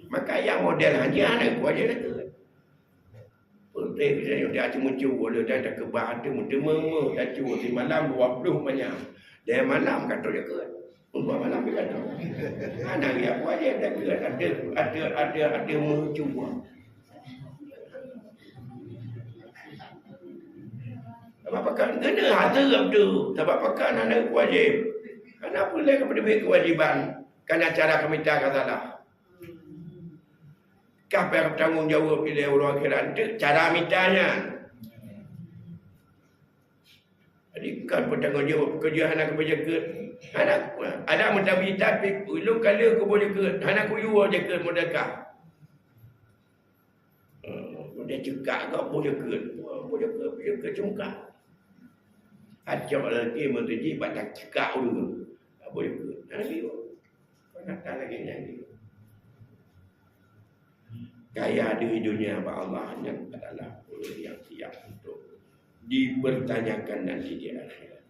Maka yang model haji anak ku aja dah ke. Penting saya dia cuma cuba dia dah kebar ada memo dah cuba di malam 20 banyak. Dia malam kata dia ke. Untuk malam dia kata. Anak dia ku aja dah ke ada mau cuba. Sebab pakai kena harta tu. Sebab pakai anak wajib. Kenapa boleh kepada kewajiban? Kerana cara kami tak salah. Siapa yang bertanggungjawab bila orang akhirat itu? Cara mintanya. Jadi kan bertanggungjawab kerja anak kerja ke. Anak ada mentabi tapi lu kala aku boleh ke. Anak aku you aja ke modalkah. Dia cekak kau boleh ke cungkak. Acak lagi mentuji batak cekak dulu. Boleh ke. Nanti kau nak lagi lagi. Kaya di dunia Allah yang adalah yang siap untuk dipertanyakan nanti di akhirat.